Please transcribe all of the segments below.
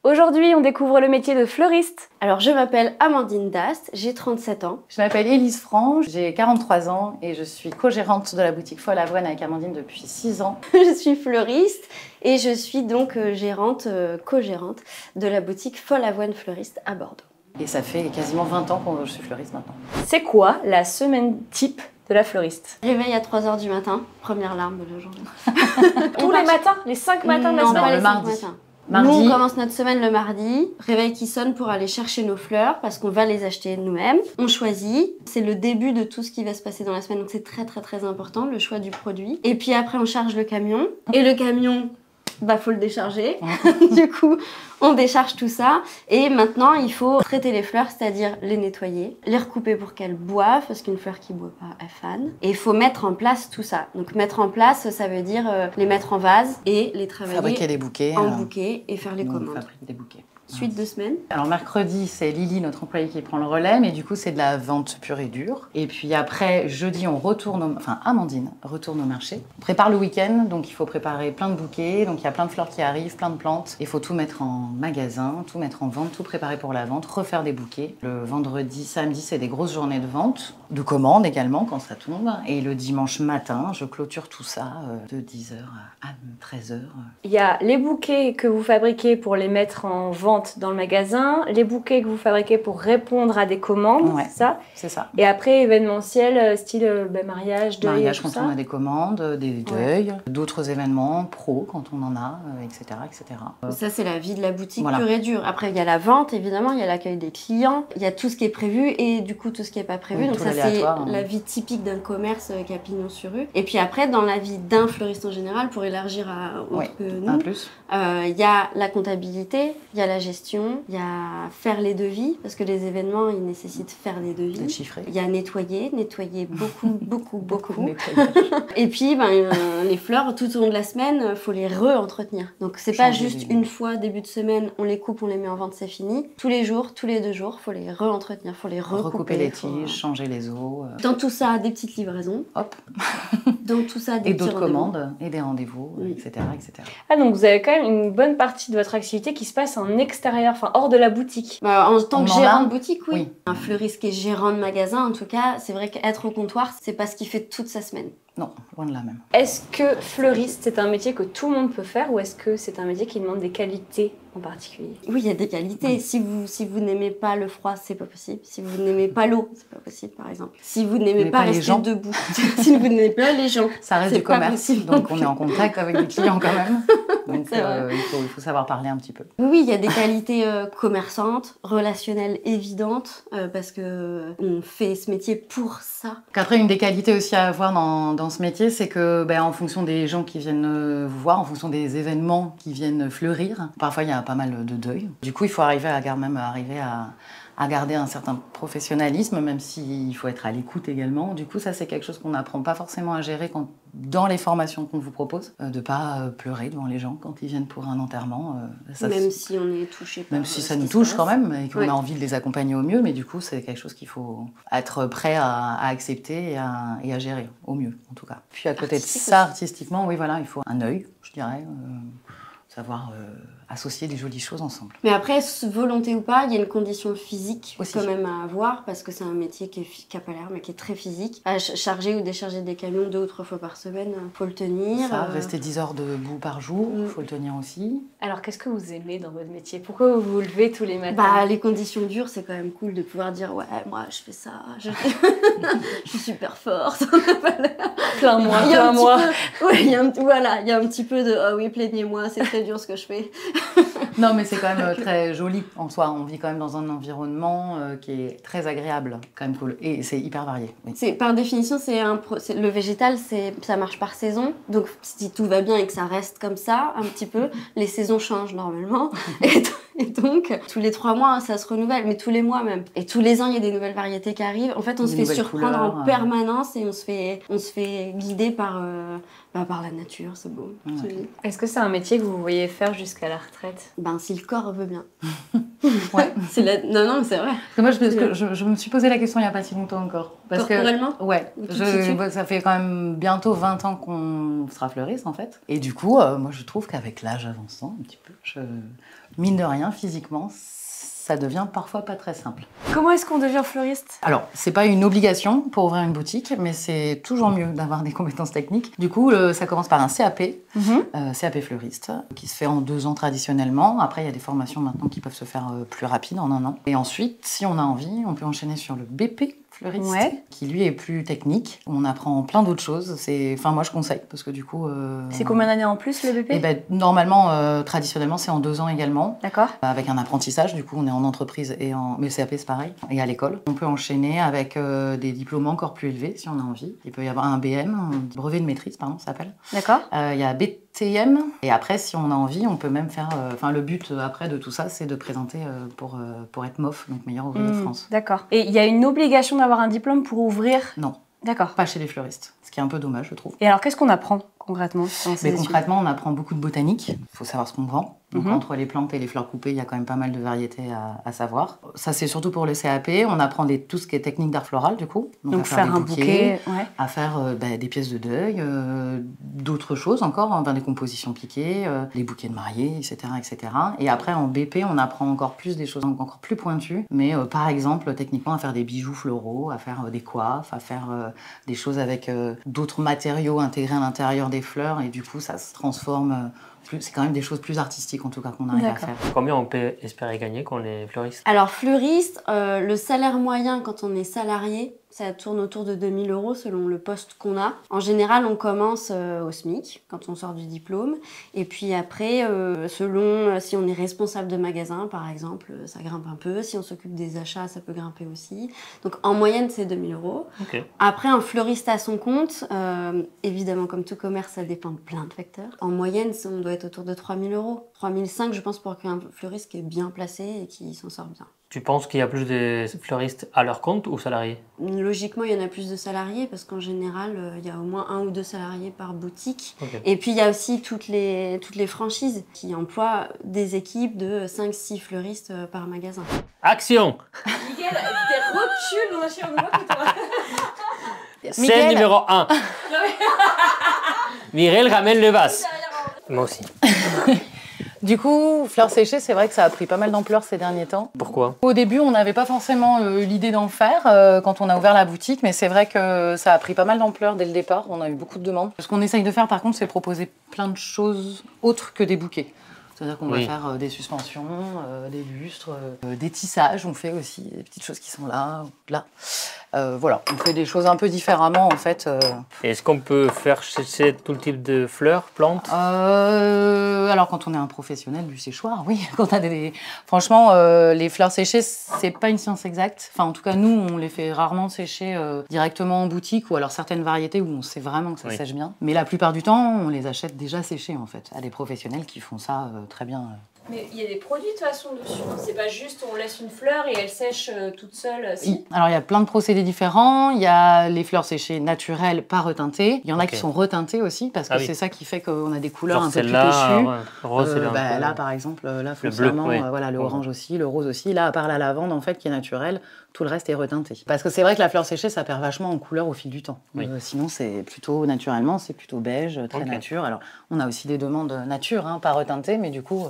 Aujourd'hui, on découvre le métier de fleuriste. Alors, je m'appelle Amandine Dast, j'ai 37 ans. Je m'appelle Élise Frange, j'ai 43 ans et je suis co-gérante de la boutique Folle Avoine avec Amandine depuis 6 ans. Je suis fleuriste et je suis donc co-gérante de la boutique Folle Avoine Fleuriste à Bordeaux. Et ça fait quasiment 20 ans que je suis fleuriste maintenant. C'est quoi la semaine type de la fleuriste? Réveil à 3 h du matin, première larme de la journée. Tous les matins? Les 5 matins de la semaine? Non, pas le les 5 mardi. matins. Mardi. Nous, on commence notre semaine le mardi, réveil qui sonne pour aller chercher nos fleurs parce qu'on va les acheter nous-mêmes. On choisit, c'est le début de tout ce qui va se passer dans la semaine, donc c'est très important, le choix du produit. Et puis après, on charge le camion, et le camion, faut le décharger. Du coup, on décharge tout ça, et maintenant, il faut traiter les fleurs, c'est-à-dire les nettoyer, les recouper pour qu'elles boivent, parce qu'une fleur qui boit pas, elle fane. Et il faut mettre en place tout ça. Donc mettre en place, ça veut dire les mettre en vase et les travailler Fabriquer des bouquets. en bouquet et faire les On commandes. fabrique des bouquets. Suite de semaine. Alors mercredi, c'est Lily, notre employée, qui prend le relais, mais du coup, c'est de la vente pure et dure. Et puis après, jeudi, Amandine retourne au marché. On prépare le week-end, donc il faut préparer plein de bouquets. Donc il y a plein de fleurs qui arrivent, plein de plantes. Il faut tout mettre en magasin, tout mettre en vente, tout préparer pour la vente, refaire des bouquets. Le vendredi, samedi, c'est des grosses journées de vente, de commandes également quand ça tombe. Et le dimanche matin, je clôture tout ça de 10h à 13h. Il y a les bouquets que vous fabriquez pour les mettre en vente dans le magasin, les bouquets que vous fabriquez pour répondre à des commandes, Ouais, c'est ça? C'est ça. Et après, événementiel, style mariage, deuil, Mariage tout quand ça. on a des commandes, des deuils, d'autres événements pro quand on en a, etc. etc. Ça, c'est la vie de la boutique Voilà. pure et dure. Après, il y a la vente, évidemment, il y a l'accueil des clients, il y a tout ce qui est prévu et du coup, tout ce qui n'est pas prévu. Oui, Donc tout ça, c'est l'aléatoire, la vie typique d'un commerce qui a pignon sur rue. Et puis après, dans la vie d'un fleuriste en général, pour élargir autre Oui, que un nous, plus. il y a la comptabilité, il y a la gestion, il y a faire les devis, parce que les événements, ils nécessitent faire des devis. Des chiffrés. Il y a nettoyer beaucoup. Nettoyage. Et puis, les fleurs, tout au long de la semaine, faut les re-entretenir. Donc, c'est pas Changer juste les- une fois, début de semaine, on les coupe, on les met en vente, c'est fini. Tous les jours, tous les 2 jours, faut les re-entretenir, faut les recouper. Recouper les faut- tiges, changer les os, Dans tout ça, des petites livraisons. hop, Dans tout ça, des et petits d'autres rendez-vous. commandes, et des rendez-vous, Oui. etc., etc. Ah, donc vous avez quand même une bonne partie de votre activité qui se passe en extérieur, enfin hors de la boutique. En tant On que en gérant a de boutique, oui. Oui. Un fleuriste qui est gérant de magasin, en tout cas, c'est vrai qu'être au comptoir, c'est pas ce qu'il fait toute sa semaine. Non, loin de là même. Est-ce que fleuriste, c'est un métier que tout le monde peut faire ou est-ce que c'est un métier qui demande des qualités en particulier? Oui, il y a des qualités. Oui. Si vous n'aimez pas le froid, c'est pas possible. Si vous n'aimez pas l'eau, c'est pas possible, par exemple. Si vous n'aimez Mais pas pas les rester gens. debout. Si vous n'aimez pas les gens. Ça reste C'est du pas commerce, possible donc non on est en contact avec les clients quand même. Donc C'est vrai. il faut savoir parler un petit peu. Oui, il y a des qualités commerçantes, relationnelles évidentes, parce que on fait ce métier pour ça. Donc après, une des qualités aussi à avoir dans ce métier, c'est que en fonction des gens qui viennent vous voir, en fonction des événements qui viennent fleurir, parfois il y a pas mal de deuil. Du coup, il faut arriver à garder un certain professionnalisme, même s'il faut être à l'écoute également. Du coup, ça, c'est quelque chose qu'on n'apprend pas forcément à gérer dans les formations qu'on vous propose, de pas pleurer devant les gens quand ils viennent pour un enterrement. Même si on est touché par Même si ce ça qui nous se touche passe. quand même et qu'on Ouais. a envie de les accompagner au mieux, mais du coup, c'est quelque chose qu'il faut être prêt à accepter et à gérer au mieux, en tout cas. Puis à côté de Artistique ça, aussi. artistiquement, oui, voilà, il faut un œil, je dirais, savoir associer des jolies choses ensemble. Mais après, volonté ou pas, il y a une condition physique Aussi. quand même à avoir, parce que c'est un métier qui a pas l'air, mais qui est très physique. À charger ou décharger des camions 2 ou 3 fois par semaine, faut le tenir. Ça, rester 10 heures debout par jour, il faut le tenir aussi. Alors qu'est-ce que vous aimez dans votre métier? Pourquoi vous vous levez tous les matins? Les conditions dures, c'est quand même cool de pouvoir dire ouais, moi je fais ça, je suis super forte. Plein-moi, Il y a un plein-moi. petit peu- ouais, il y a un petit peu de ah oui, plaignez-moi, c'est très dur ce que je fais. Non, mais c'est quand même très joli en soi. On vit quand même dans un environnement qui est très agréable, quand même cool. Et c'est hyper varié. Oui. Par définition, le végétal, ça marche par saison. Donc, si tout va bien et que ça reste comme ça, un petit peu, les saisons changent normalement. Et donc, tous les 3 mois, ça se renouvelle, mais tous les mois même. Et tous les ans, il y a des nouvelles variétés qui arrivent. En fait, on Des se fait nouvelles surprendre couleurs, en permanence et on se fait guider par la nature, c'est beau. Ouais. C'est- Est-ce que c'est un métier que vous voyez faire jusqu'à la retraite? Si le corps veut bien. Ouais. Non, c'est vrai. Parce que moi, je me suis posé la question il n'y a pas si longtemps encore. Corporellement ? Ouais. Ça fait quand même bientôt 20 ans qu'on sera fleuriste, en fait. Et du coup, moi, je trouve qu'avec l'âge avançant, un petit peu, mine de rien, physiquement, ça devient parfois pas très simple. Comment est-ce qu'on devient fleuriste? Alors, c'est pas une obligation pour ouvrir une boutique, mais c'est toujours mieux d'avoir des compétences techniques. Du coup, ça commence par un CAP, CAP fleuriste, qui se fait en 2 ans traditionnellement. Après, il y a des formations maintenant qui peuvent se faire plus rapides, en 1 an. Et ensuite, si on a envie, on peut enchaîner sur le BP fleuriste, qui lui est plus technique. On apprend plein d'autres choses. Enfin, moi, je conseille, parce que du coup... C'est combien d'années en plus, le BP? Eh ben, normalement, traditionnellement, c'est en 2 ans également. D'accord. Avec un apprentissage, du coup, on est en entreprise mais le CAP, c'est pareil, et à l'école. On peut enchaîner avec des diplômes encore plus élevés, si on a envie. Il peut y avoir un BM, un brevet de maîtrise, pardon, ça s'appelle. D'accord. Il y a BTM, et après, si on a envie, on peut même faire... le but, après, de tout ça, c'est de présenter pour être MOF, donc meilleur ouvrier de France. D'accord. Et il y a une obligation d'avoir un diplôme pour ouvrir? Non. D'accord. Pas chez les fleuristes, ce qui est un peu dommage, je trouve. Et alors, qu'est-ce qu'on apprend concrètement dans ces études? Concrètement, on apprend beaucoup de botanique. Il faut savoir ce qu'on vend. Donc, entre les plantes et les fleurs coupées, il y a quand même pas mal de variétés à savoir. Ça, c'est surtout pour le CAP. On apprend tout ce qui est technique d'art floral, du coup. Donc à faire un bouquet, à faire des pièces de deuil, d'autres choses encore, des compositions piquées, les bouquets de mariés, etc., etc. Et après, en BP, on apprend encore plus des choses encore plus pointues. Mais par exemple, techniquement, à faire des bijoux floraux, à faire des coiffes, à faire des choses avec d'autres matériaux intégrés à l'intérieur des fleurs. Et du coup, ça se transforme... C'est quand même des choses plus artistiques en tout cas qu'on arrive à faire. Combien on peut espérer gagner quand on est fleuriste? Alors fleuriste, le salaire moyen quand on est salarié, ça tourne autour de 2 000 € selon le poste qu'on a. En général, on commence au SMIC quand on sort du diplôme. Et puis après, selon si on est responsable de magasin, par exemple, ça grimpe un peu. Si on s'occupe des achats, ça peut grimper aussi. Donc en moyenne, c'est 2 000 €. Okay. Après, un fleuriste à son compte, évidemment, comme tout commerce, ça dépend de plein de facteurs. En moyenne, on doit être autour de 3 000 €. 3 500, je pense, pour qu'un fleuriste qui est bien placé et qui s'en sort bien. Tu penses qu'il y a plus de fleuristes à leur compte ou salariés? Logiquement, il y en a plus de salariés parce qu'en général, il y a au moins 1 ou 2 salariés par boutique. Okay. Et puis, il y a aussi toutes les franchises qui emploient des équipes de 5-6 fleuristes par magasin. Action! Miguel, t'es recul dans la chair de moi que toi. Scène numéro 1. Mireille ramène le vase. Moi aussi. Du coup, fleurs séchées, c'est vrai que ça a pris pas mal d'ampleur ces derniers temps. Pourquoi? Au début, on n'avait pas forcément l'idée d'en faire quand on a ouvert la boutique, mais c'est vrai que ça a pris pas mal d'ampleur dès le départ. On a eu beaucoup de demandes. Ce qu'on essaye de faire, par contre, c'est proposer plein de choses autres que des bouquets. C'est-à-dire qu'on va faire des suspensions, des lustres, des tissages. On fait aussi des petites choses qui sont là. Voilà, on fait des choses un peu différemment en fait. Est-ce qu'on peut faire sécher tout le type de fleurs, plantes? Alors quand on est un professionnel du séchoir, oui. Quand on a franchement, les fleurs séchées, c'est pas une science exacte. Enfin, en tout cas, nous, on les fait rarement sécher directement en boutique ou alors certaines variétés où on sait vraiment que ça sèche bien. Mais la plupart du temps, on les achète déjà séchées en fait, à des professionnels qui font ça très bien. Mais il y a des produits de toute façon dessus. C'est pas juste on laisse une fleur et elle sèche toute seule. Si. Oui. Alors il y a plein de procédés différents. Il y a les fleurs séchées naturelles, pas reteintées. Il y en a qui sont reteintées aussi parce que c'est ça qui fait qu'on a des couleurs un peu plus péchues. Rose, là par exemple, là foncièrement, le orange aussi, le rose aussi. Là à part la lavande en fait qui est naturelle, tout le reste est reteinté. Parce que c'est vrai que la fleur séchée ça perd vachement en couleur au fil du temps. Sinon c'est plutôt naturellement, c'est plutôt beige, très nature. Alors on a aussi des demandes nature, pas reteintées, mais du coup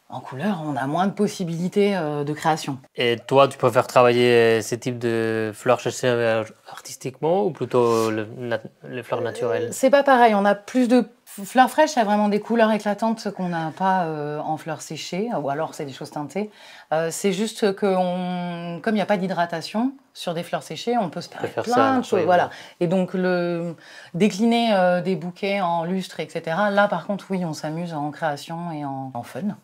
en couleur, on a moins de possibilités de création. Et toi, tu préfères travailler ce type de fleurs séchées artistiquement ou plutôt les fleurs naturelles? C'est pas pareil, on a plus de fleurs fraîches, il y a vraiment des couleurs éclatantes qu'on n'a pas en fleurs séchées, ou alors c'est des choses teintées. C'est juste que comme il n'y a pas d'hydratation sur des fleurs séchées, on peut se faire plein de choses. Voilà. Et donc, décliner des bouquets en lustre, etc. Là, par contre, oui, on s'amuse en création et en fun.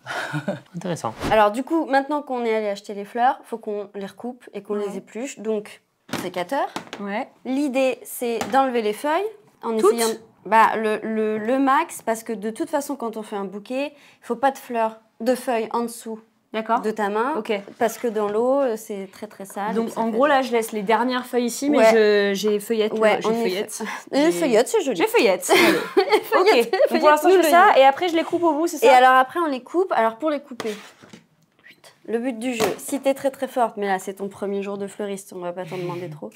Intéressant. Alors, du coup, maintenant qu'on est allé acheter les fleurs, il faut qu'on les recoupe et qu'on les épluche. Donc, sécateur. Ouais. L'idée, c'est d'enlever les feuilles en essayant... le max, parce que de toute façon, quand on fait un bouquet, il ne faut pas de feuilles en dessous de ta main, parce que dans l'eau, c'est très très sale. Donc en gros, là, je laisse les dernières feuilles ici, mais j'ai feuillette. Feuillette, c'est joli. J'ai feuillette. Ok, donc pour l'instant, je fais ça, et après, je les coupe au bout, c'est ça? Et alors après, on les coupe. Alors pour les couper, Le but du jeu, si t'es très très forte, mais là c'est ton premier jour de fleuriste, on va pas t'en demander trop,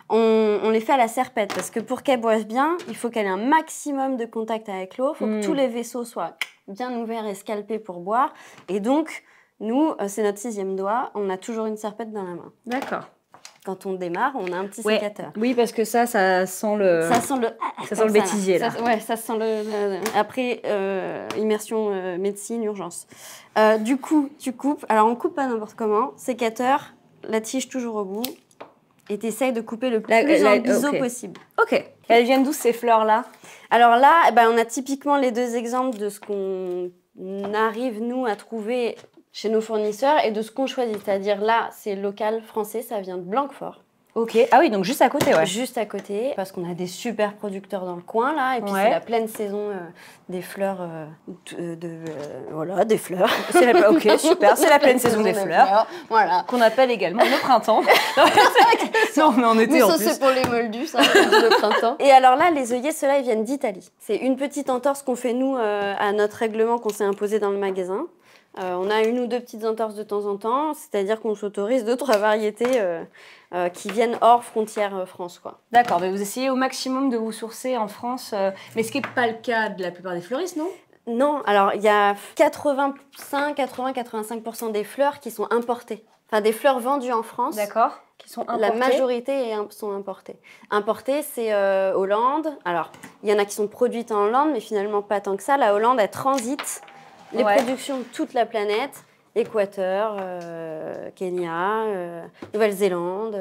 on les fait à la serpette parce que pour qu'elles boivent bien, il faut qu'elle ait un maximum de contact avec l'eau, il faut que tous les vaisseaux soient bien ouverts et scalpés pour boire. Et donc, nous, c'est notre 6e doigt, on a toujours une serpette dans la main. D'accord. Quand on démarre, on a un petit sécateur. Oui, parce que ça sent le... Ça sent le bêtisier, là. Ça sent après, immersion médecine, urgence. Du coup, tu coupes. Alors, on coupe pas n'importe comment. Sécateur, la tige toujours au bout. Et tu essayes de couper le plus en biseau possible. Ok. Elles viennent d'où, ces fleurs-là? Alors là, on a typiquement les 2 exemples de ce qu'on arrive, nous, à trouver chez nos fournisseurs et de ce qu'on choisit. C'est-à-dire là, c'est local français, ça vient de Blanquefort. Ok. Ah oui, donc juste à côté, ouais. Juste à côté, parce qu'on a des super producteurs dans le coin, là. Et puis c'est la pleine saison des fleurs, voilà, des fleurs. Ok, super, c'est la pleine saison des fleurs. Voilà. Qu'on appelle également le printemps. Non, mais en été, mais en ça, plus. c'est pour les moldus, ça, le printemps. Et alors là, les œillets, ceux-là, ils viennent d'Italie. C'est une petite entorse qu'on fait, nous, à notre règlement qu'on s'est imposé dans le magasin. On a 1 ou 2 petites entorses de temps en temps, c'est-à-dire qu'on s'autorise 2-3 variétés qui viennent hors frontières France, quoi. D'accord, mais vous essayez au maximum de vous sourcer en France, mais ce qui n'est pas le cas de la plupart des fleuristes, non? Non, alors il y a 85% des fleurs qui sont importées. Enfin, des fleurs vendues en France. D'accord, qui sont importées. La majorité sont importées. Importées, c'est Hollande. Alors, il y en a qui sont produites en Hollande, mais finalement pas tant que ça. La Hollande, elle transite les productions de toute la planète. Équateur, Kenya, Nouvelle-Zélande.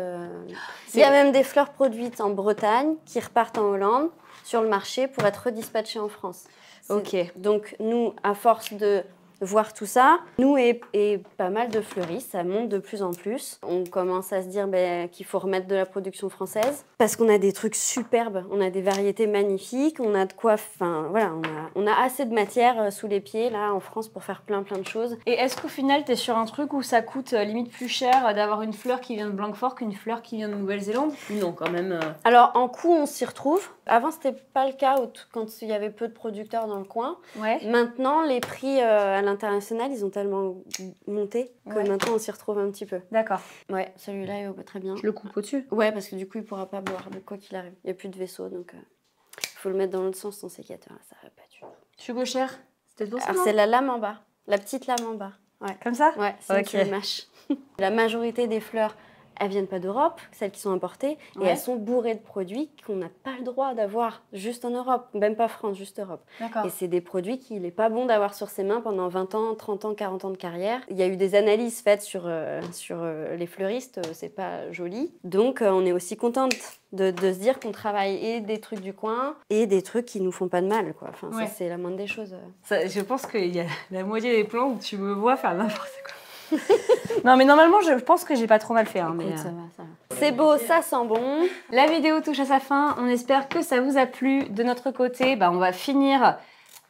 Il y a même des fleurs produites en Bretagne qui repartent en Hollande sur le marché pour être redispatchées en France. Ok. Donc nous, à force de voir tout ça, nous et pas mal de fleuristes, ça monte de plus en plus. On commence à se dire qu'il faut remettre de la production française parce qu'on a des trucs superbes, on a des variétés magnifiques, on a de quoi, enfin voilà, on a assez de matière sous les pieds là en France pour faire plein de choses. Et est-ce qu'au final, tu es sur un truc où ça coûte limite plus cher d'avoir une fleur qui vient de Blanquefort qu'une fleur qui vient de Nouvelle-Zélande? Non, quand même. Alors en coût, on s'y retrouve. Avant, c'était pas le cas quand il y avait peu de producteurs dans le coin. Ouais. Maintenant, les prix à l'international, ils ont tellement monté que maintenant, on s'y retrouve un petit peu. D'accord. Ouais, celui-là, il va très bien. Je le coupe au-dessus. Ouais, parce que du coup, il pourra pas boire de quoi qu'il arrive. Il n'y a plus de vaisseau, donc il faut le mettre dans l'autre sens, ton sécateur. Ça va pas du tout. Je suis gauchère. C'était pour ça. Alors, c'est la lame en bas. La petite lame en bas. Ouais. Comme ça? Ouais, c'est qui le mâche. La majorité des fleurs, elles viennent pas d'Europe, celles qui sont importées, et elles sont bourrées de produits qu'on n'a pas le droit d'avoir juste en Europe, même pas France, juste Europe. D'accord. Et c'est des produits qu'il n'est pas bon d'avoir sur ses mains pendant 20 ans, 30 ans, 40 ans de carrière. Il y a eu des analyses faites sur les fleuristes, c'est pas joli. Donc on est aussi contente de se dire qu'on travaille et des trucs du coin et des trucs qui nous font pas de mal, quoi. Enfin, ça, c'est la moindre des choses. Ça, je pense qu'il y a la moitié des plans où tu me vois faire n'importe quoi. Non, mais normalement, je pense que j'ai pas trop mal fait. Hein, écoute, ça va. C'est beau, ça sent bon. La vidéo touche à sa fin. On espère que ça vous a plu. De notre côté, on va finir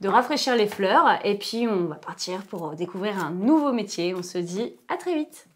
de rafraîchir les fleurs et puis on va partir pour découvrir un nouveau métier. On se dit à très vite.